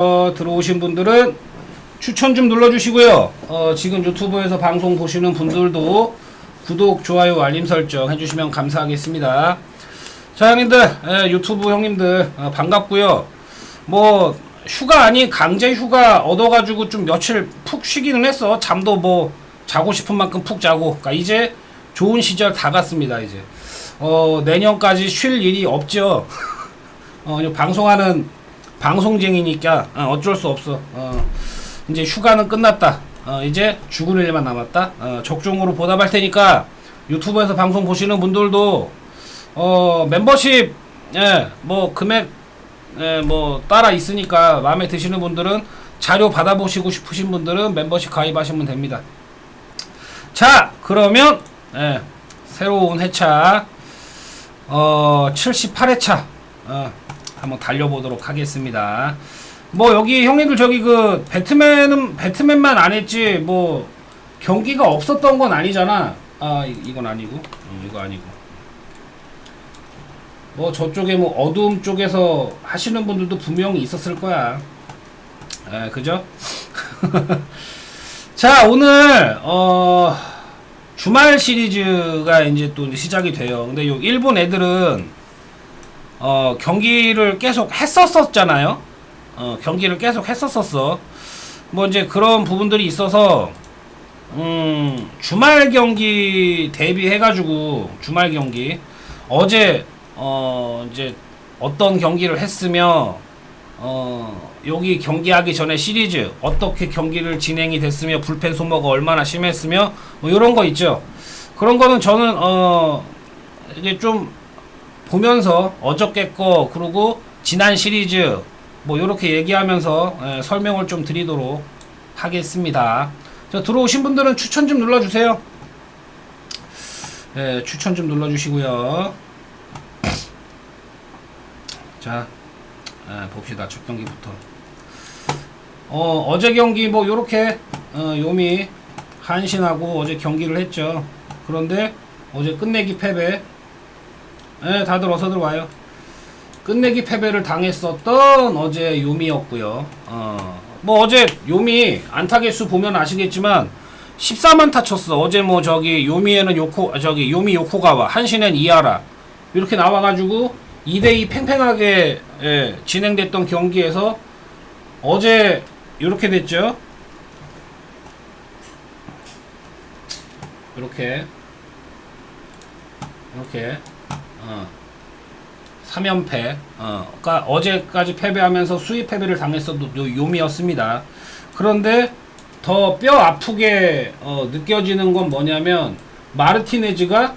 들어오신 분들은 추천 좀 눌러주시고요. 지금 유튜브에서 방송 보시는 분들도 구독, 좋아요, 알림 설정 해주시면 감사하겠습니다. 자, 형님들, 유튜브 형님들 반갑고요. 뭐 휴가 아닌 강제 휴가 얻어가지고 좀 며칠 푹 쉬기는 했어. 잠도 뭐 자고 싶은 만큼 푹 자고. 그러니까 이제 좋은 시절 다 갔습니다. 이제 내년까지 쉴 일이 없죠. 방송하는 방송쟁이니까 어쩔 수 없어. 이제 휴가는 끝났다. 이제 죽을 일만 남았다. 적중으로 보답할 테니까 유튜브에서 방송 보시는 분들도 멤버십 뭐 금액 뭐 따라 있으니까 마음에 드시는 분들은 자료 받아보시고 싶으신 분들은 멤버십 가입하시면 됩니다. 자, 그러면 새로운 회차 78회차 한번 달려보도록 하겠습니다. 뭐 여기 형님들 저기 그 배트맨만 안 했지 뭐 경기가 없었던 건 아니잖아. 이건 아니고 이거 아니고 뭐 저쪽에 뭐 어두움 쪽에서 하시는 분들도 분명히 있었을 거야. 그죠? 자, 오늘 주말 시리즈가 이제 또 시작이 돼요. 근데 요 일본 애들은 경기를 계속 했었잖아요. 경기를 계속 했었어. 뭐 이제 그런 부분들이 있어서 주말 경기 대비해가지고 주말 경기 어제 이제 어떤 경기를 했으며 여기 경기하기 전에 시리즈 어떻게 경기를 진행이 됐으며 불펜 소모가 얼마나 심했으며 뭐 이런 거 있죠. 그런 거는 저는 이게 좀 보면서 어저께 거 그리고 지난 시리즈 뭐 요렇게 얘기하면서 설명을 좀 드리도록 하겠습니다. 자, 들어오신 분들은 추천 좀 눌러주세요. 추천 좀 눌러주시고요. 자, 봅시다. 첫 경기부터. 어제 경기 뭐 요렇게 요미 한신하고 어제 경기를 했죠. 그런데 어제 끝내기 패배. 다들 어서들 와요. 끝내기 패배를 당했었던 어제 요미였고요. 뭐 어제 요미 안타 개수 보면 아시겠지만 14만타 쳤어. 어제 뭐 저기 요미에는 요미 요코가와 한신엔 이하라 이렇게 나와가지고 2대2 팽팽하게 진행됐던 경기에서 어제 이렇게 됐죠. 이렇게 3연패 그러니까 어제까지 패배하면서 수입 패배를 당했어도 요미였습니다. 그런데 더 뼈 아프게 느껴지는 건 뭐냐면 마르티네즈가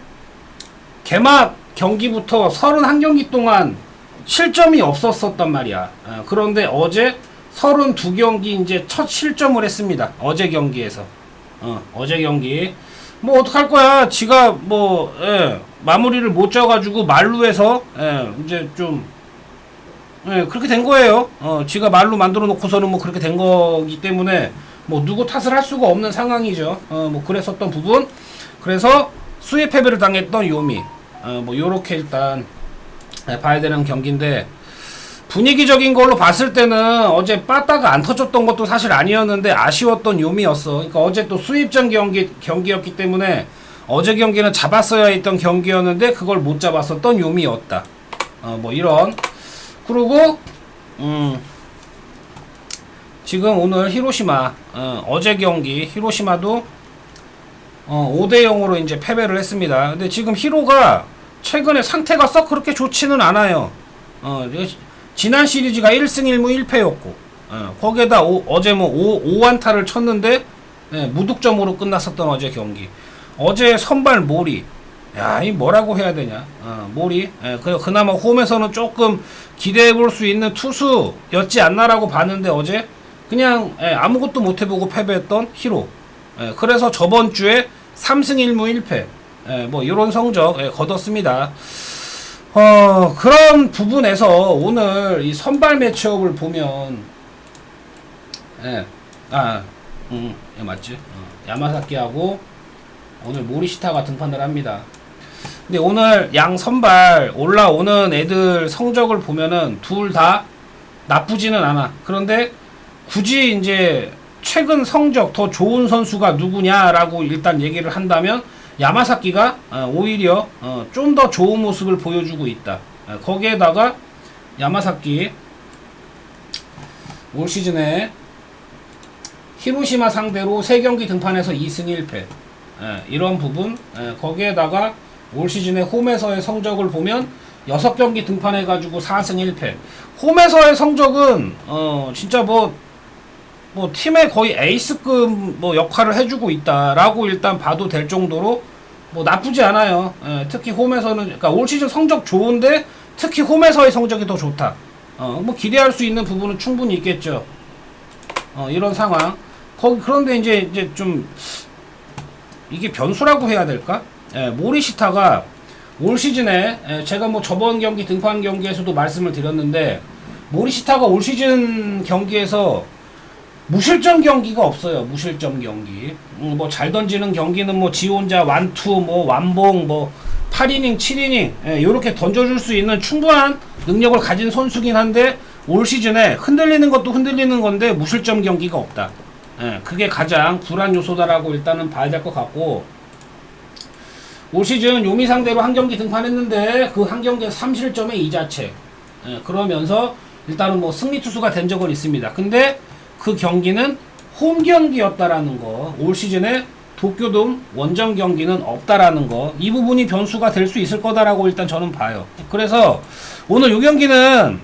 개막 경기부터 31경기 동안 실점이 없었단 말이야. 그런데 어제 32경기 이제 첫 실점을 했습니다. 어제 경기에서 어제 경기 뭐 어떡할 거야. 지가 뭐 마무리를 못 져가지고 말루에서 이제 좀 그렇게 된 거예요. 지가 말루 만들어 놓고서는 뭐 그렇게 된 거기 때문에 뭐 누구 탓을 할 수가 없는 상황이죠. 뭐 그랬었던 부분. 그래서 수입 패배를 당했던 요미. 뭐 요렇게 일단 봐야 되는 경기인데 분위기적인 걸로 봤을 때는 어제 빠따가 안 터졌던 것도 사실 아니었는데 아쉬웠던 요미였어. 그러니까 어제 또 수입전 경기였기 때문에 어제 경기는 잡았어야 했던 경기였는데 그걸 못 잡았었던 요미였다. 뭐 이런. 그리고 지금 오늘 히로시마 어제 경기 히로시마도 5대0으로 이제 패배를 했습니다. 근데 지금 히로가 최근에 상태가 썩 그렇게 좋지는 않아요. 지난 시리즈가 1승 1무 1패였고 거기에다 어제 뭐 5안타를 쳤는데 무득점으로 끝났었던 어제 경기. 어제 선발 모리. 야, 이 뭐라고 해야 되냐. 모리. 그나마 홈에서는 조금 기대해볼 수 있는 투수였지 않나라고 봤는데 어제 그냥 아무것도 못해보고 패배했던 히로. 그래서 저번 주에 3승 1무 1패 뭐 이런 성적 거뒀습니다. 그런 부분에서 오늘 이 선발 매치업을 보면 맞지? 야마사키하고 오늘 모리시타가 등판을 합니다. 근데 오늘 양 선발 올라오는 애들 성적을 보면은 둘 다 나쁘지는 않아. 그런데 굳이 이제 최근 성적 더 좋은 선수가 누구냐라고 일단 얘기를 한다면 야마사키가 오히려 좀 더 좋은 모습을 보여주고 있다. 거기에다가 야마사키 올 시즌에 히로시마 상대로 3경기 등판해서 2승 1패 이런 부분, 거기에다가 올 시즌에 홈에서의 성적을 보면 6경기 등판해가지고 4승 1패. 홈에서의 성적은 진짜 뭐 팀의 거의 에이스급 뭐 역할을 해주고 있다라고 일단 봐도 될 정도로 뭐 나쁘지 않아요. 특히 홈에서는, 그러니까 올 시즌 성적 좋은데 특히 홈에서의 성적이 더 좋다. 뭐 기대할 수 있는 부분은 충분히 있겠죠. 이런 상황. 그런데 이제 좀 이게 변수라고 해야 될까? 모리시타가 올 시즌에 제가 뭐 저번 경기 등판 경기에서도 말씀을 드렸는데 모리시타가 올 시즌 경기에서 무실점 경기가 없어요. 무실점 경기. 뭐 잘 던지는 경기는 뭐 지 혼자 완투 뭐 완봉 뭐 8이닝 7이닝 요렇게 던져줄 수 있는 충분한 능력을 가진 선수긴 한데 올 시즌에 흔들리는 것도 흔들리는 건데 무실점 경기가 없다. 그게 가장 불안 요소다라고 일단은 봐야 될 것 같고, 올 시즌 요미 상대로 한 경기 등판했는데 그 한 경기에 3실점에 2자책. 그러면서 일단은 뭐 승리 투수가 된 적은 있습니다. 근데 그 경기는 홈 경기였다라는 거, 올 시즌에 도쿄돔 원정 경기는 없다라는 거, 이 부분이 변수가 될 수 있을 거다라고 일단 저는 봐요. 그래서 오늘 요 경기는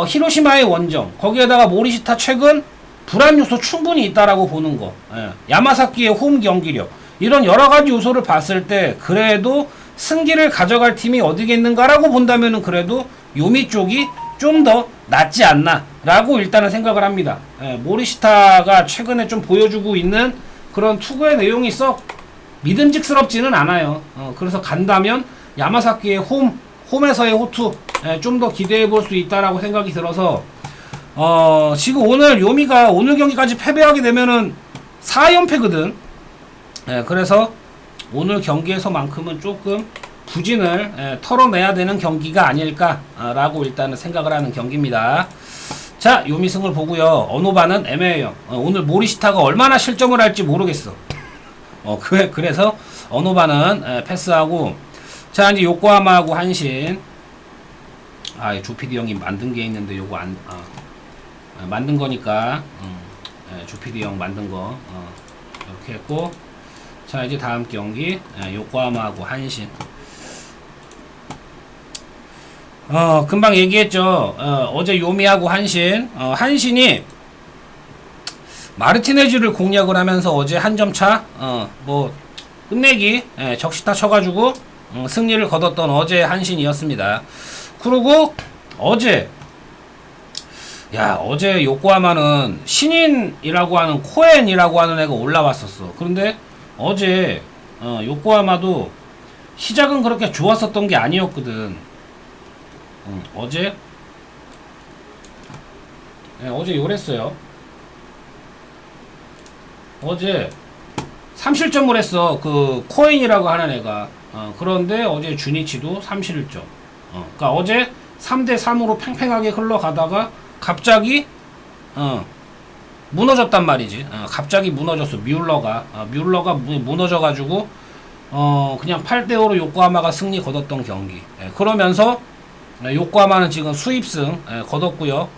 히로시마의 원정, 거기에다가 모리시타 최근 불안 요소 충분히 있다라고 보는 거, 야마사키의 홈 경기력, 이런 여러 가지 요소를 봤을 때 그래도 승기를 가져갈 팀이 어디겠는가라고 본다면은 그래도 요미 쪽이 좀 더 낫지 않나 라고 일단은 생각을 합니다. 모리시타가 최근에 좀 보여주고 있는 그런 투구의 내용이 썩 믿음직스럽지는 않아요. 그래서 간다면 야마사키의 홈에서의 호투 좀 더 기대해 볼 수 있다라고 생각이 들어서 지금 오늘 요미가 오늘 경기까지 패배하게 되면은 4연패거든. 그래서 오늘 경기에서만큼은 조금 부진을 털어내야 되는 경기가 아닐까라고 일단은 생각을 하는 경기입니다. 자, 요미승을 보고요. 언호바는 애매해요. 오늘 모리시타가 얼마나 실점을 할지 모르겠어. 그래서 언호바는 패스하고, 자, 이제 요코하마하고 한신. 조피디 형이 만든 게 있는데 요거 만든 거니까 조피디 형 만든 거 이렇게 했고, 자, 이제 다음 경기 요코하마하고 한신. 금방 얘기했죠. 어제 요미하고 한신. 한신이 마르티네즈를 공략을 하면서 어제 한 점 차, 뭐 끝내기 적시타 쳐가지고 승리를 거뒀던 어제 한신이었습니다. 그리고 어제 요코하마는 신인이라고 하는 코엔이라고 하는 애가 올라왔었어. 그런데 어제 요코하마도 시작은 그렇게 좋았었던 게 아니었거든. 어제 요랬어요. 어제 3실점을 했어. 그 코엔이라고 하는 애가. 그런데 어제 주니치도 3실점. 그러니까 어제 3대3으로 팽팽하게 흘러가다가 갑자기 무너졌단 말이지. 갑자기 무너졌어. 뮬러가 무너져가지고 그냥 8대5로 요코하마가 승리 거뒀던 경기. 그러면서 요코하마는 지금 수입승 거뒀고요.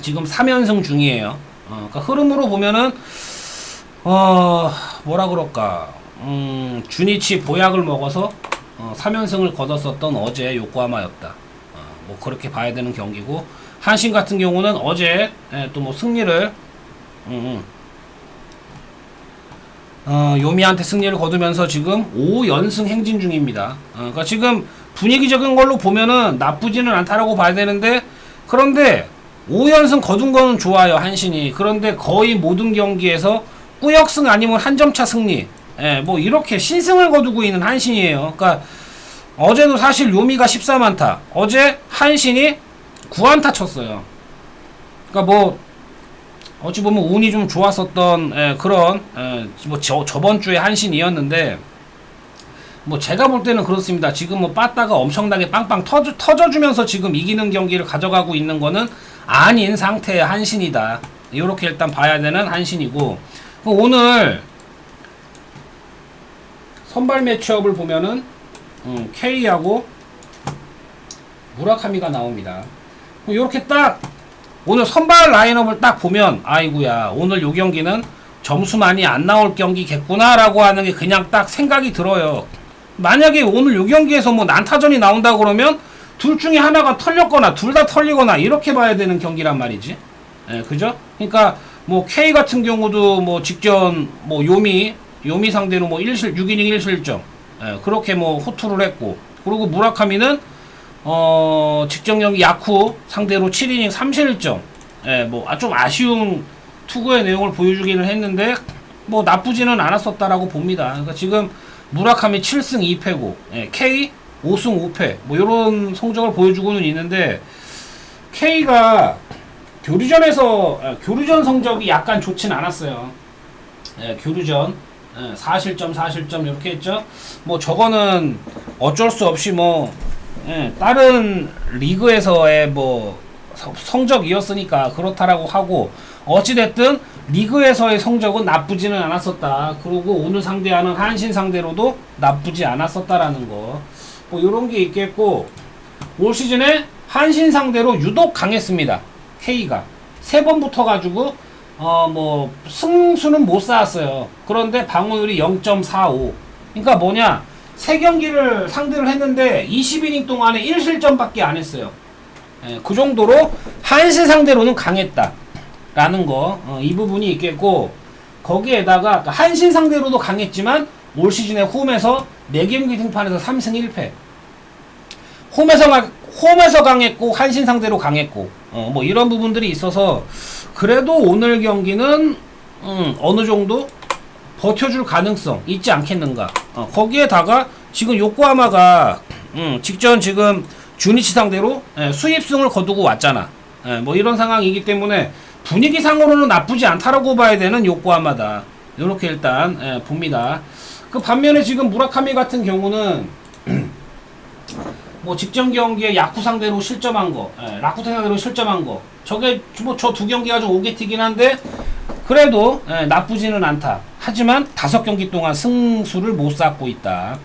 지금 3연승 중이에요. 그러니까 흐름으로 보면은 뭐라 그럴까, 주니치 보약을 먹어서 3연승을 거뒀었던 어제 요코하마였다. 뭐 그렇게 봐야 되는 경기고, 한신 같은 경우는 어제 또 뭐 승리를 요미한테 승리를 거두면서 지금 5연승 행진 중입니다. 그러니까 지금 분위기적인 걸로 보면은 나쁘지는 않다라고 봐야 되는데, 그런데 5연승 거둔 거는 좋아요, 한신이. 그런데 거의 모든 경기에서 꾸역승 아니면 한 점차 승리, 뭐 이렇게 신승을 거두고 있는 한신이에요. 그러니까 어제도 사실 요미가 14만타, 어제 한신이 9안타 쳤어요. 그러니까 뭐 어찌 보면 운이 좀 좋았었던 그런 뭐 저번 주에 한신이었는데, 뭐 제가 볼 때는 그렇습니다. 지금 뭐 빠따가 엄청나게 빵빵 터져주면서 지금 이기는 경기를 가져가고 있는 거는 아닌 상태의 한신이다. 이렇게 일단 봐야 되는 한신이고, 오늘 선발 매치업을 보면은 K하고 무라카미가 나옵니다. 이렇게 딱 오늘 선발 라인업을 딱 보면 아이구야, 오늘 요 경기는 점수 많이 안 나올 경기겠구나 라고 하는 게 그냥 딱 생각이 들어요. 만약에 오늘 요 경기에서 뭐 난타전이 나온다 그러면 둘 중에 하나가 털렸거나 둘 다 털리거나 이렇게 봐야 되는 경기란 말이지. 예, 그죠? 그러니까 뭐 K 같은 경우도 뭐 직전 뭐 요미 상대로 뭐 6이닝 1실점, 예, 그렇게 뭐 호투를 했고, 그리고 무라카미는 직전 경기 야쿠 상대로 7이닝 3실점, 예, 뭐 좀 아쉬운 투구의 내용을 보여주기는 했는데 뭐 나쁘지는 않았었다라고 봅니다. 그러니까 지금 무라카미 7승 2패고, 예, K 5승 5패 뭐 이런 성적을 보여주고는 있는데, K가 교류전 성적이 약간 좋진 않았어요. 예, 교류전 4실점 이렇게 했죠. 뭐 저거는 어쩔 수 없이 뭐 다른 리그에서의 뭐 성적이었으니까 그렇다라고 하고, 어찌됐든 리그에서의 성적은 나쁘지는 않았었다. 그리고 오늘 상대하는 한신 상대로도 나쁘지 않았었다라는 거, 뭐 요런 게 있겠고, 올 시즌에 한신 상대로 유독 강했습니다. K가 3번 붙어가지고 뭐 승수는 못 쌓았어요. 그런데 방어율이 0.45. 그러니까 뭐냐, 3경기를 상대를 했는데 20이닝 동안에 1실점밖에 안 했어요. 예, 그 정도로 한신 상대로는 강했다 라는 거, 이 부분이 있겠고, 거기에다가 한신 상대로도 강했지만 올 시즌에 홈에서 4경기 등판에서 3승 1패, 홈에서 강했고 한신 상대로 강했고, 뭐 이런 부분들이 있어서 그래도 오늘 경기는 어느 정도 버텨줄 가능성 있지 않겠는가. 거기에다가 지금 요코하마가 직전 지금 주니치 상대로 수입승을 거두고 왔잖아. 뭐 이런 상황이기 때문에 분위기상으로는 나쁘지 않다라고 봐야 되는 요코하마다. 이렇게 일단 봅니다. 그 반면에 지금 무라카미 같은 경우는 뭐 직전 경기에 야쿠 상대로 실점한 거, 라쿠텐 상대로 실점한 거, 저게 뭐 저 두 경기가 좀 오게티긴 한데 그래도 나쁘지는 않다. 하지만 5경기 동안 승수를 못 쌓고 있다.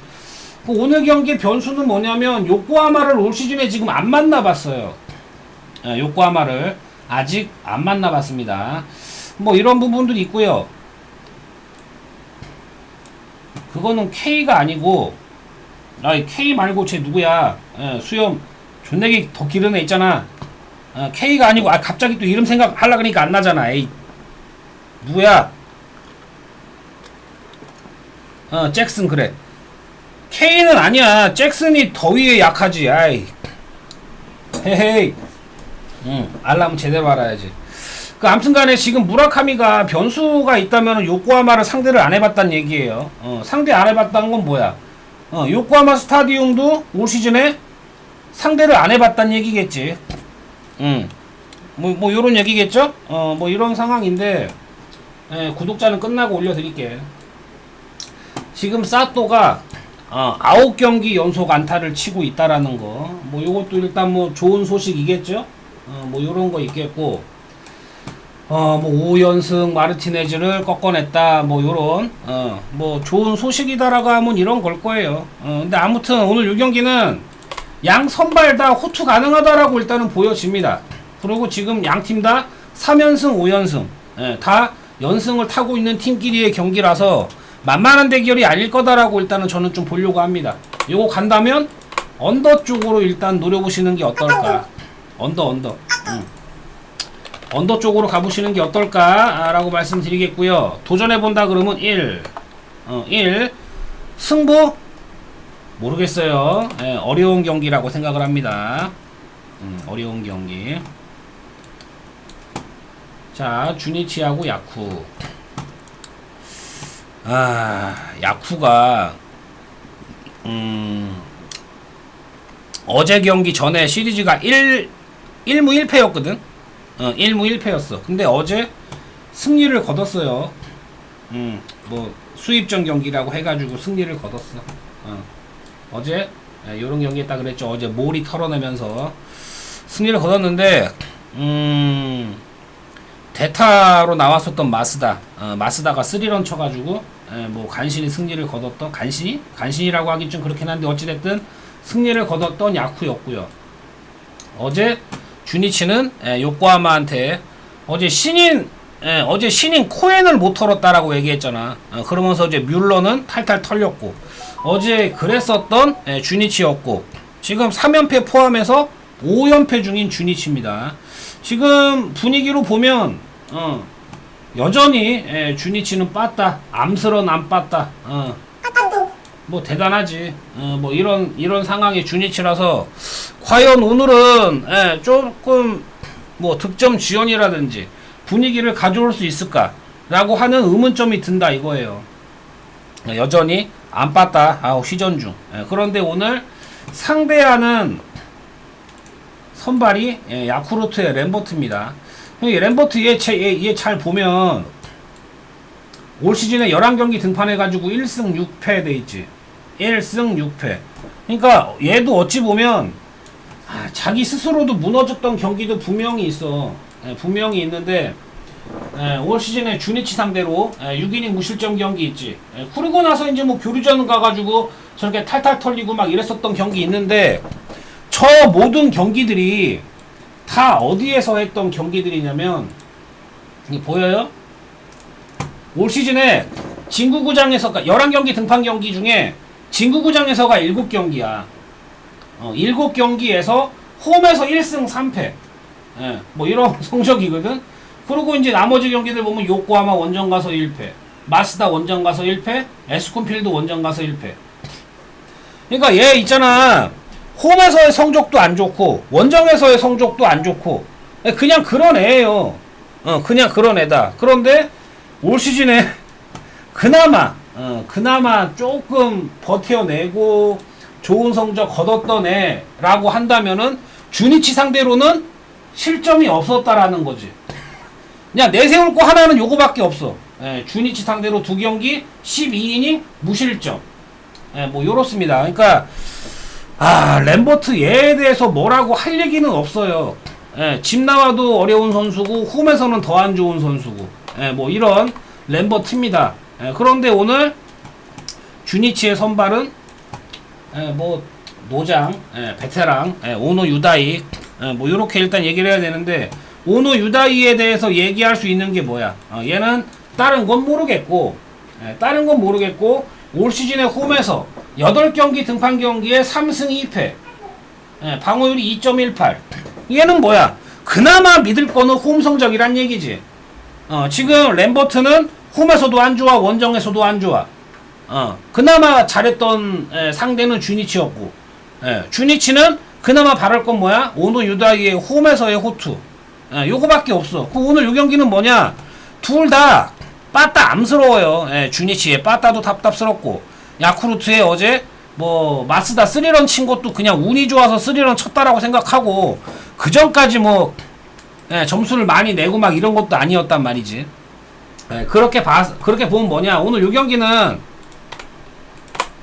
그 오늘 경기 변수는 뭐냐면 요코하마를 올 시즌에 지금 안 만나봤어요. 요코하마를 아직 안 만나봤습니다. 뭐 이런 부분들이 있고요. 그거는 K가 아니고, K 말고 쟤 누구야? 수염 존내기 더 기른 애 있잖아. K가 아니고, 갑자기 또 이름 생각하려 그러니까 안 나잖아. 에이, 누구야? 잭슨, 그래. K는 아니야. 잭슨이 더위에 약하지. 아이, 헤헤이. 알람 제대로 알아야지. 아무튼 간에 지금 무라카미가 변수가 있다면 요코하마를 상대를 안 해봤다는 얘기예요. 상대 안 해봤다는 건 뭐야? 요코하마 스타디움도 올 시즌에 상대를 안 해봤다는 얘기겠지. 뭐 요런 얘기겠죠? 뭐 이런 상황인데, 구독자는 끝나고 올려드릴게. 지금 사토가 9경기 연속 안타를 치고 있다라는 거, 뭐 요것도 일단 뭐 좋은 소식이겠죠? 뭐 요런 거 있겠고, 뭐 5연승 마르티네즈를 꺾어냈다, 뭐 요런 뭐 좋은 소식이다라고 하면 이런 걸 거예요. 근데 아무튼 오늘 요 경기는 양 선발 다 호투 가능하다라고 일단은 보여집니다. 그리고 지금 양 팀 다 3연승 5연승 다 연승을 타고 있는 팀끼리의 경기라서 만만한 대결이 아닐 거다라고 일단은 저는 좀 보려고 합니다. 요거 간다면 언더 쪽으로 일단 노려보시는 게 어떨까. 언더 쪽으로 가보시는 게 어떨까 라고 말씀드리겠고요. 도전해본다 그러면 1 승부 모르겠어요. 어려운 경기라고 생각을 합니다. 어려운 경기. 자, 주니치하고 야쿠. 야쿠가 어제 경기 전에 시리즈가 1무 1패였거든. 1무 1패였어. 근데 어제 승리를 거뒀어요. 뭐 수입전 경기라고 해가지고 승리를 거뒀어. 어제 요런 경기 했다 그랬죠. 어제 몰이 털어내면서 승리를 거뒀는데, 대타로 나왔었던 마스다. 마스다가 3런 쳐가지고 뭐 간신히 승리를 거뒀던 간신이라고 하긴 좀 그렇긴 한데 어찌됐든 승리를 거뒀던 야쿠였고요. 어제 주니치는 요코하마한테 어제 신인 코엔을 못 털었다라고 얘기했잖아. 그러면서 이제 뮬러는 탈탈 털렸고 어제 그랬었던 주니치였고 지금 3연패 포함해서 5연패 중인 주니치입니다. 지금 분위기로 보면 여전히 주니치는 빠따 암스런 안 빠따 뭐 대단하지. 뭐 이런 상황의 주니치라서 과연 오늘은 조금 뭐 득점 지연이라든지 분위기를 가져올 수 있을까라고 하는 의문점이 든다 이거예요. 여전히 안 빠따 휘전 중. 그런데 오늘 상대하는 선발이 야쿠르트의 램버트입니다. 램버트 얘 잘 보면 올 시즌에 11경기 등판해가지고 1승 6패 돼있지. 1승 6패. 그러니까 얘도 어찌 보면 자기 스스로도 무너졌던 경기도 분명히 있어. 분명히 있는데 올 시즌에 주니치 상대로 6이닝 무실점 경기 있지. 그러고 나서 이제 뭐 교류전 가가지고 저렇게 탈탈 털리고 막 이랬었던 경기 있는데 저 모든 경기들이 다 어디에서 했던 경기들이냐면 이게 보여요? 올 시즌에 진구구장에서 11경기 등판 경기 중에 진구구장에서가 7경기야. 7경기에서 홈에서 1승 3패. 뭐 이런 성적이거든. 그리고 이제 나머지 경기들 보면 요코하마 원정 가서 1패, 마스다 원정 가서 1패, 에스콘필드 원정 가서 1패. 그러니까 얘 있잖아. 홈에서의 성적도 안 좋고 원정에서의 성적도 안 좋고 그냥 그런 애예요. 그냥 그런 애다. 그런데 올 시즌에 그나마 조금 버텨내고 좋은 성적 거뒀던 애라고 한다면은 주니치 상대로는 실점이 없었다라는 거지. 그냥 내세울 거 하나는 요거밖에 없어. 주니치 상대로 2경기 12이닝 무실점. 뭐 요렇습니다. 그러니까 램버트 얘에 대해서 뭐라고 할 얘기는 없어요. 집 나와도 어려운 선수고 홈에서는 더 안 좋은 선수고 뭐 이런 램버트입니다. 그런데 오늘 주니치의 선발은 뭐 노장, 베테랑, 오노 유다이 뭐 요렇게 일단 얘기를 해야 되는데 오노 유다이에 대해서 얘기할 수 있는 게 뭐야? 얘는 다른 건 모르겠고 올 시즌에 홈에서 8경기 등판 경기에 3승 2패 방어율이 2.18 얘는 뭐야? 그나마 믿을 거는 홈 성적이란 얘기지. 지금 램버트는 홈에서도 안 좋아 원정에서도 안 좋아. 그나마 잘했던 상대는 주니치였고 주니치는 그나마 바랄 건 뭐야? 오노 유다이의 홈에서의 호투 요거밖에 없어. 오늘 요 경기는 뭐냐? 둘 다 빠따 암스러워요. 주니치의 빠따도 답답스럽고 야쿠르트의 어제 뭐 마스다 3런 친 것도 그냥 운이 좋아서 3런 쳤다라고 생각하고 그 전까지 뭐 점수를 많이 내고 막 이런 것도 아니었단 말이지. 그렇게 보면 뭐냐? 오늘 요 경기는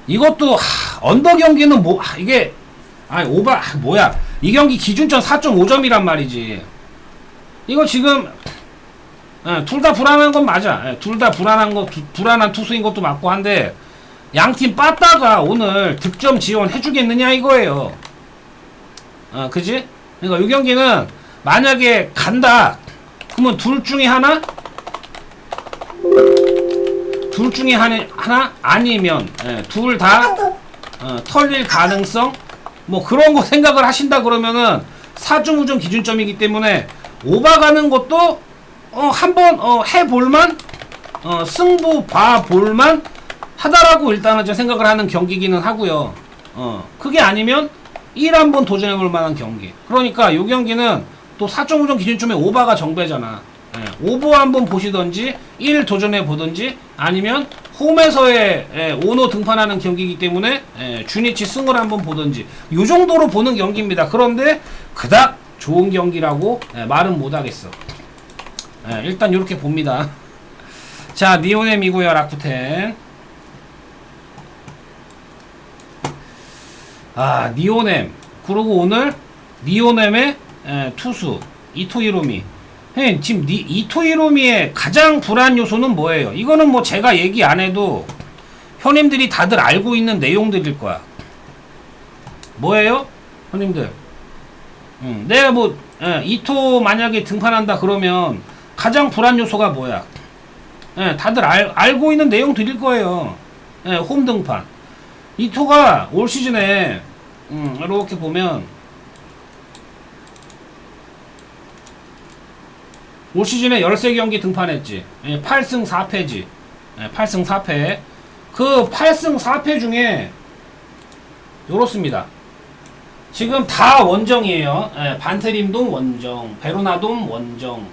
이것도 언더 경기는 뭐 이게 오바 뭐야? 이 경기 기준점 4.5점이란 말이지. 이거 지금 둘 다 불안한 건 맞아. 둘 다 불안한 투수인 것도 맞고 한데 양팀 빠따가 오늘 득점 지원 해주겠느냐 이거예요. 그지? 그러니까 이 경기는 만약에 간다 그러면 둘 중에 하나 아니면 둘 다 털릴 가능성 뭐 그런 거 생각을 하신다 그러면은 4.5점 기준점이기 때문에 오바 가는 것도 한번 해볼만 승부 봐볼만 하다라고 일단은 좀 생각을 하는 경기기는 하고요. 그게 아니면 1 한번 도전해볼 만한 경기. 그러니까 요 경기는 또 4.5점 기준점에 오바가 정배잖아. 오버 한번 보시던지 1 도전해 보던지 아니면 홈에서의 오너 등판하는 경기이기 때문에 주니치 승을 한번 보던지 요 정도로 보는 경기입니다. 그런데 그닥 좋은 경기라고 말은 못하겠어. 일단 이렇게 봅니다. 자, 니오넴이고요. 라쿠텐. 니오넴. 그리고 오늘 니오넴의 투수 이토이로미. 지금 이토이로미의 가장 불안 요소는 뭐예요? 이거는 뭐 제가 얘기 안 해도 형님들이 다들 알고 있는 내용들일 거야. 뭐예요? 형님들. 내가 뭐, 이토 만약에 등판한다 그러면 가장 불안 요소가 뭐야? 다들 알고 있는 내용들일 거예요. 홈 등판. 이토가 올 시즌에, 이렇게 보면, 올 시즌에 13경기 등판했지. 8승 4패지. 8승 4패. 그 8승 4패 중에 요렇습니다. 지금 다 원정이에요. 반테림돔 원정, 베로나돔 원정,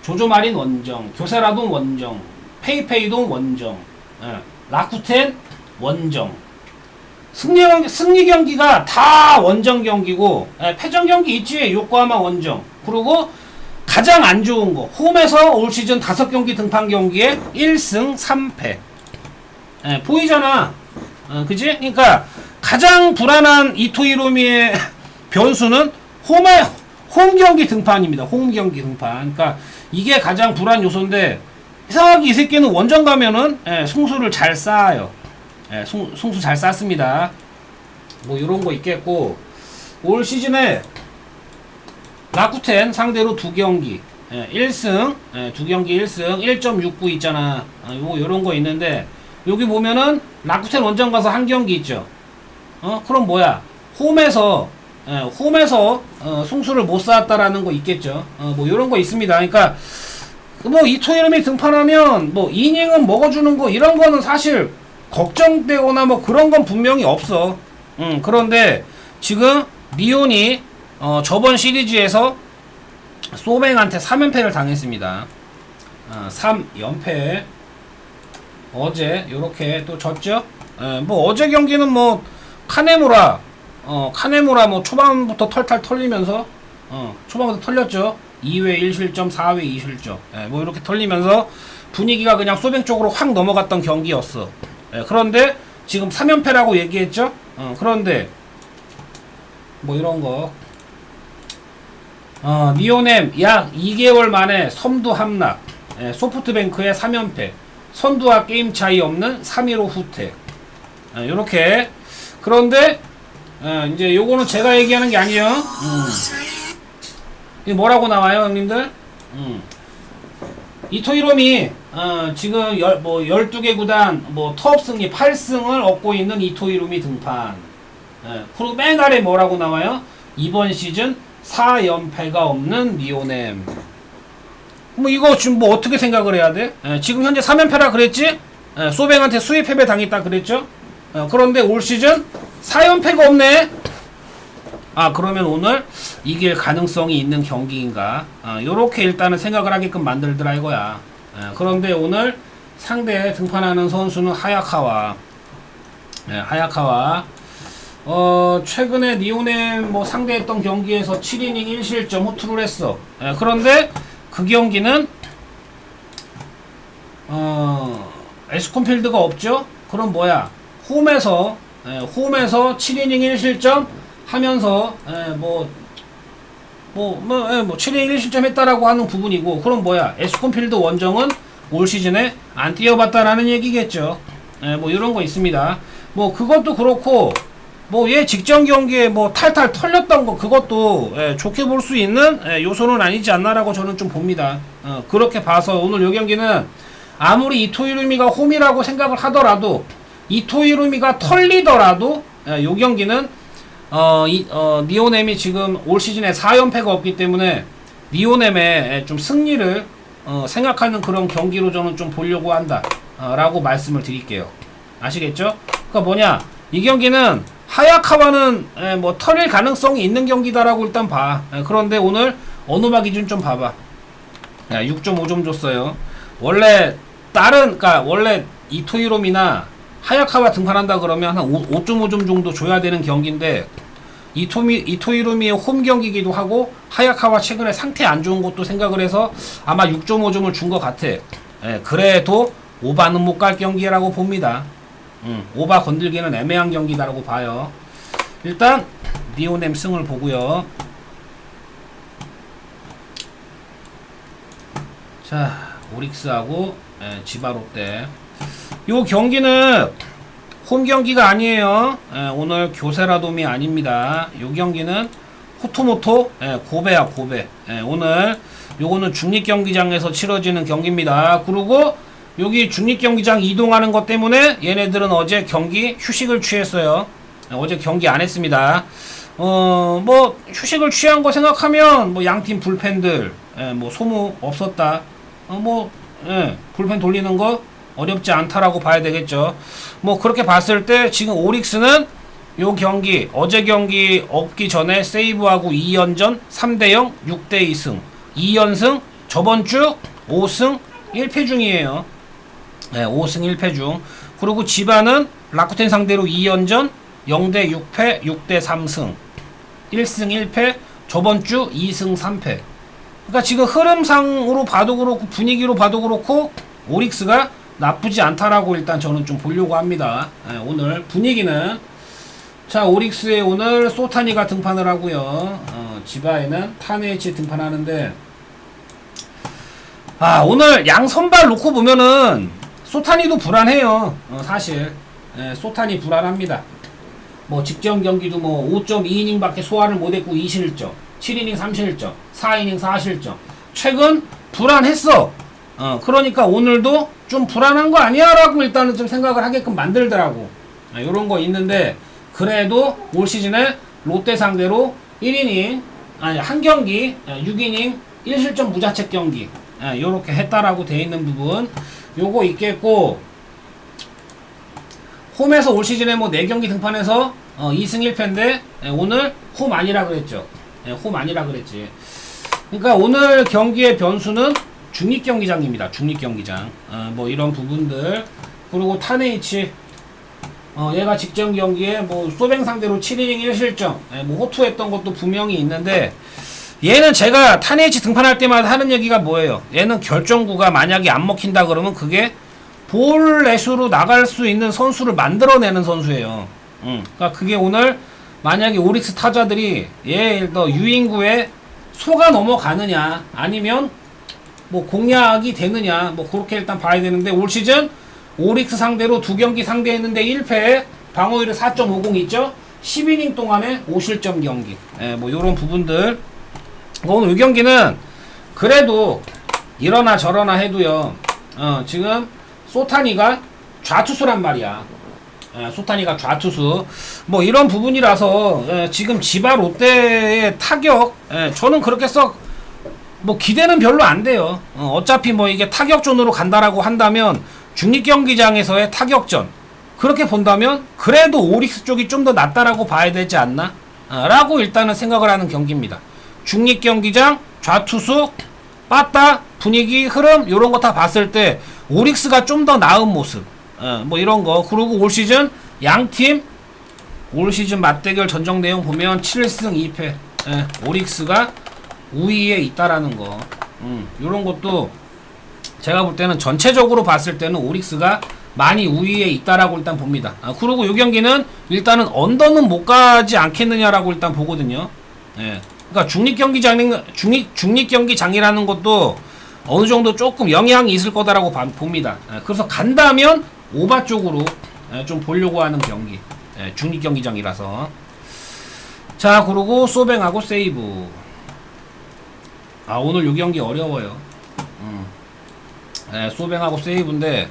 조조마린 원정, 교세라돔 원정, 페이페이돔 원정, 라쿠텐 원정. 승리 경기가 다 원정 경기고, 패전 경기 있지. 요코하마 원정. 그리고 가장 안 좋은 거, 홈에서 올 시즌 5경기 등판 경기에 1승 3패. 보이잖아. 그지? 그러니까 가장 불안한 이토이로미의 변수는 홈 경기 등판입니다. 홈 경기 등판. 그러니까 이게 가장 불안 요소인데, 이상하게 이 새끼는 원정 가면은 승수를 잘 쌓아요. 승수 잘 쌓습니다. 뭐 요런 거 있겠고, 올 시즌에 라쿠텐 상대로 2경기 1승 2경기 1승 1.69 있잖아. 요런 거 있는데, 여기 보면은 라쿠텐 원정 가서 한 경기 있죠. 그럼 뭐야? 홈에서 승수를 못 쌓았다라는 거 있겠죠. 뭐 요런 거 있습니다. 그러니까 뭐 이토이름이 등판하면 뭐 이닝은 먹어주는 거 이런 거는 사실 걱정되거나 뭐 그런 건 분명히 없어. 그런데 지금 리온이 저번 시리즈에서 소뱅한테 3연패를 당했습니다. 3연패. 어제 요렇게 또 졌죠. 뭐 어제 경기는 뭐 카네무라 뭐 초반부터 털탈 털리면서 초반부터 털렸죠. 2회 1실점 4회 2실점 뭐 이렇게 털리면서 분위기가 그냥 소뱅 쪽으로 확 넘어갔던 경기였어. 그런데 지금 3연패라고 얘기했죠. 그런데 뭐 이런 거 니오넴 약 2개월 만에 선두 함락, 소프트뱅크의 3연패, 선두와 게임 차이 없는 3위로 후퇴. 요렇게. 그런데 이제 요거는 제가 얘기하는 게 아니에요. 이게 뭐라고 나와요, 형님들? 이토이롬이 지금 12개 구단 뭐 터업 승리 8승을 얻고 있는 이토이롬이 등판. 그리고 맨 아래 뭐라고 나와요? 이번 시즌 4연패가 없는 니오넴. 뭐 이거 지금 뭐 어떻게 생각을 해야 돼? 지금 현재 3연패라 그랬지? 소뱅한테 수입 패배 당했다 그랬죠? 그런데 올 시즌 4연패가 없네? 그러면 오늘 이길 가능성이 있는 경기인가? 요렇게 일단은 생각을 하게끔 만들더라 이거야. 그런데 오늘 상대 등판하는 선수는 하야카와. 하야카와. 최근에 니오넴 뭐 상대했던 경기에서 7이닝 1실점 호투를 했어. 그런데 그 경기는 에스콘필드가 없죠? 그럼 뭐야? 홈에서 7이닝 1실점 하면서 7이닝 1실점 했다라고 하는 부분이고, 그럼 뭐야? 에스콘필드 원정은 올 시즌에 안 뛰어봤다라는 얘기겠죠. 뭐 이런 거 있습니다. 뭐 그것도 그렇고, 뭐 얘 직전 경기에 뭐 탈탈 털렸던 거 그것도 좋게 볼 수 있는 요소는 아니지 않나라고 저는 좀 봅니다. 그렇게 봐서 오늘 요 경기는 아무리 이토이루미가 홈이라고 생각을 하더라도, 이토이루미가 털리더라도 요 경기는 니오넴이 지금 올 시즌에 4연패가 없기 때문에 니오넴의 좀 승리를 생각하는 그런 경기로 저는 좀 보려고 한다 라고 말씀을 드릴게요. 아시겠죠? 그러니까 뭐냐, 이 경기는 하야카와는 뭐 털릴 가능성이 있는 경기다라고 일단 봐. 그런데 오늘 어느마 기준 좀 봐봐. 6.5점 줬어요. 원래 그러니까 원래 이토이롬이나 하야카와 등판한다 그러면 한 5.5점 정도 줘야 되는 경기인데, 이토이로미의 홈 경기기도 하고 하야카와 최근에 상태 안 좋은 것도 생각을 해서 아마 6.5점을 준 것 같아. 그래도 오바는 못 갈 경기라고 봅니다. 오바 건들기는 애매한 경기다라고 봐요. 일단 니오넴 승을 보고요. 자, 오릭스하고 지바 롯데. 요 경기는 홈 경기가 아니에요. 오늘 교세라돔이 아닙니다. 요 경기는 호토모토 고베야 고베. 오늘 요거는 중립경기장에서 치러지는 경기입니다. 그리고 여기 중립경기장 이동하는 것 때문에 얘네들은 어제 경기 휴식을 취했어요. 어제 경기 안 했습니다. 뭐 휴식을 취한 거 생각하면 뭐 양팀 불펜들 뭐 소모 없었다. 불펜 돌리는 거 어렵지 않다라고 봐야 되겠죠. 뭐 그렇게 봤을 때 지금 오릭스는 요 경기 어제 경기 없기 전에 세이브하고 2연전 3대0 6대2승 2연승 저번 주 5승 1패 중이에요. 5승 1패 중. 그리고 지바는 라쿠텐 상대로 2연전 0대6패 6대3승 1승 1패 저번 주 2승 3패. 그러니까 지금 흐름상으로 봐도 그렇고 분위기로 봐도 그렇고 오릭스가 나쁘지 않다라고 일단 저는 좀 보려고 합니다. 오늘 분위기는 자 오릭스에 오늘 소타니가 등판을 하고요. 지바에는 타네이치 등판하는데 오늘 양 선발 놓고 보면은 소타니도 불안해요. 사실 소타니 불안합니다. 뭐 직전 경기도 뭐 5.2이닝 밖에 소화를 못했고 2실점 7이닝 3실점 4이닝 4실점 최근 불안했어. 그러니까 오늘도 좀 불안한 거 아니야 라고 일단은 좀 생각을 하게끔 만들더라고. 요런 거 있는데 그래도 올 시즌에 롯데 상대로 1이닝 아니 한 경기 6이닝 1실점 무자책 경기 요렇게 했다라고 돼 있는 부분 요거 있겠고, 홈에서 올 시즌에 뭐 4경기 등판해서 2승 1패인데 오늘 홈 아니라 그랬죠. 홈 아니라 그랬지. 그러니까 오늘 경기의 변수는 중립경기장입니다. 중립경기장. 뭐 이런 부분들. 그리고 타네이치 얘가 직전 경기에 뭐 소뱅 상대로 7이닝 1실점 뭐 호투했던 것도 분명히 있는데, 얘는 제가 타네이치 등판할 때마다 하는 얘기가 뭐예요? 얘는 결정구가 만약에 안 먹힌다 그러면 그게 볼넷으로 나갈 수 있는 선수를 만들어내는 선수예요. 그러니까 그게 오늘 만약에 오릭스 타자들이 얘 더 유인구에 속아 넘어가느냐 아니면 뭐 공략이 되느냐 뭐 그렇게 일단 봐야 되는데, 올 시즌 오릭스 상대로 2경기 상대했는데 1패, 방어율이 4.50 있죠. 10이닝 동안에 5실점 경기. 뭐 요런 부분들. 오늘 이 경기는 그래도 이러나 저러나 해도요. 지금 소타니가 좌투수란 말이야. 소타니가 좌투수. 뭐 이런 부분이라서 지금 지바 롯데의 타격 저는 그렇게 썩 뭐 기대는 별로 안 돼요. 어차피 뭐 이게 타격전으로 간다라고 한다면 중립경기장에서의 타격전 그렇게 본다면 그래도 오릭스 쪽이 좀 더 낫다라고 봐야 되지 않나? 라고 일단은 생각을 하는 경기입니다. 중립경기장 좌투수 빠따 분위기 흐름 요런 거 다 봤을 때 오릭스가 좀 더 나은 모습 뭐 이런 거. 그리고 올 시즌 양팀 올 시즌 맞대결 전적 내용 보면 7승 2패 오릭스가 우위에 있다라는 거. 요런 것도 제가 볼 때는 전체적으로 봤을 때는 오릭스가 많이 우위에 있다라고 일단 봅니다. 그리고 요 경기는 일단은 언더는 못 가지 않겠느냐라고 일단 보거든요. 그러니까 중립경기장이라는 것도 어느 정도 조금 영향이 있을 거다라고 봅니다. 그래서 간다면 오바 쪽으로 좀 보려고 하는 경기. 중립경기장이라서. 자, 그리고 소뱅하고 세이브. 오늘 요 경기 어려워요. 소뱅하고 세이브인데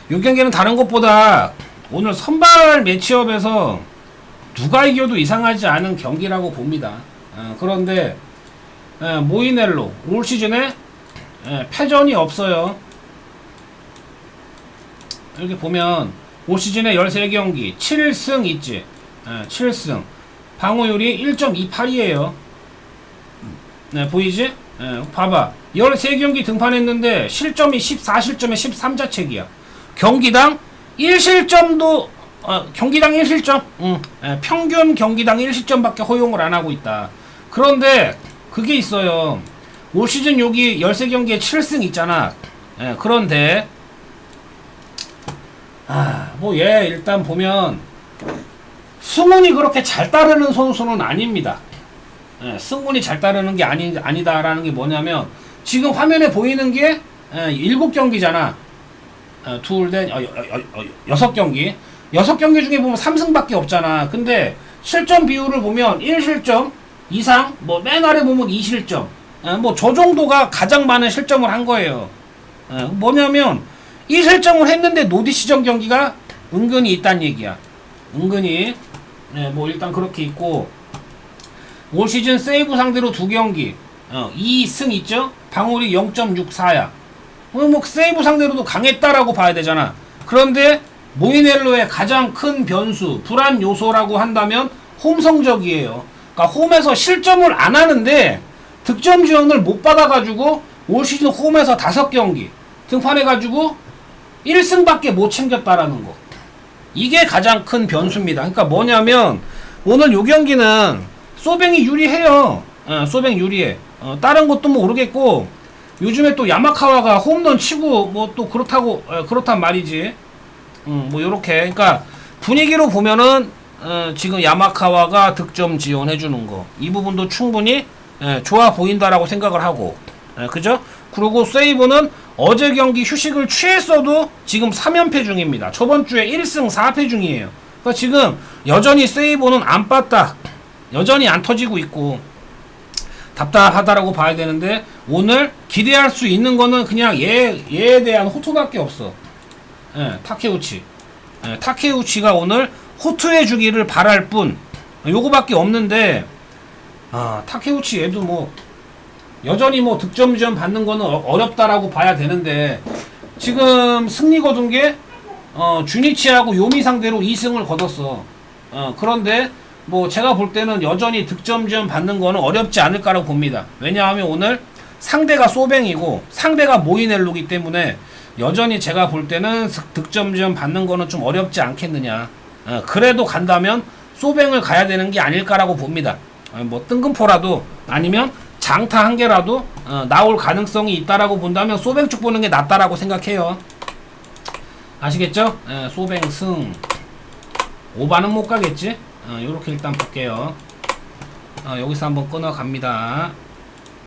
요 경기는 다른 것보다 오늘 선발 매치업에서 누가 이겨도 이상하지 않은 경기라고 봅니다. 그런데 모이넬로 올 시즌에 패전이 없어요. 이렇게 보면 올 시즌에 13경기 7승 있지. 7승 방어율이 1.28이에요 보이지? 봐봐. 13경기 등판했는데 실점이 14실점에 13자책이야. 경기당 1실점도 경기당 1실점 평균 경기당 1실점밖에 허용을 안하고 있다. 그런데 그게 있어요. 올 시즌 여기 13경기에 7승 있잖아. 그런데 뭐 얘 일단 보면 승운이 그렇게 잘 따르는 선수는 아닙니다. 승운이 잘 따르는 게 아니다라는 게 뭐냐면 지금 화면에 보이는 게 7경기잖아. 둘, 넷, 6경기. 6경기 중에 보면 3승밖에 없잖아. 근데 실점 비율을 보면 1실점 이상, 뭐 맨 아래 보면 2실점. 뭐 저 정도가 가장 많은 실점을 한 거예요. 뭐냐면 2실점을 했는데 노디시전 경기가 은근히 있단 얘기야. 은근히. 뭐 일단 그렇게 있고, 올 시즌 세이브 상대로 2경기 2승 있죠? 방울이 0.64야. 뭐 세이브 상대로도 강했다라고 봐야 되잖아. 그런데 모이넬로의 가장 큰 변수, 불안 요소라고 한다면 홈 성적이에요. 그러니까 홈에서 실점을 안 하는데 득점 지원을 못 받아가지고 올 시즌 홈에서 5경기 등판해가지고 1승밖에 못 챙겼다라는 거. 이게 가장 큰 변수입니다. 그러니까 뭐냐면 오늘 요 경기는 소뱅이 유리해요. 소뱅 유리해. 다른 것도 뭐 모르겠고, 요즘에 또 야마카와가 홈런 치고 뭐 또 그렇다고 그렇단 말이지. 뭐 요렇게. 그러니까 분위기로 보면은 지금 야마카와가 득점 지원해 주는 거, 이 부분도 충분히 좋아 보인다라고 생각을 하고, 그죠? 그리고 세이브는 어제 경기 휴식을 취했어도 지금 3연패 중입니다. 저번 주에 1승 4패 중이에요. 그러니까 지금 여전히 세이브는 안 빠딱, 여전히 안 터지고 있고 답답하다라고 봐야 되는데, 오늘 기대할 수 있는 거는 그냥 얘에 대한 호투밖에 없어. 타케우치. 타케우치가 오늘 호투해 주기를 바랄 뿐, 요거밖에 없는데, 타케우치 얘도 뭐 여전히 뭐 득점 지원 받는 거는 어렵다라고 봐야 되는데, 지금 승리 거둔 게 주니치하고 요미 상대로 2승을 거뒀어. 그런데 뭐 제가 볼 때는 여전히 득점 지원 받는 거는 어렵지 않을까라고 봅니다. 왜냐하면 오늘 상대가 소뱅이고 상대가 모이넬로기 때문에 여전히 제가 볼 때는 득점 지원 받는 거는 좀 어렵지 않겠느냐. 그래도 간다면 소뱅을 가야 되는 게 아닐까라고 봅니다. 뭐 뜬금포라도 아니면 장타 한 개라도 나올 가능성이 있다라고 본다면 소뱅 쪽 보는 게 낫다라고 생각해요. 아시겠죠? 소뱅 승. 오바는 못 가겠지? 요렇게 일단 볼게요. 여기서 한번 끊어 갑니다.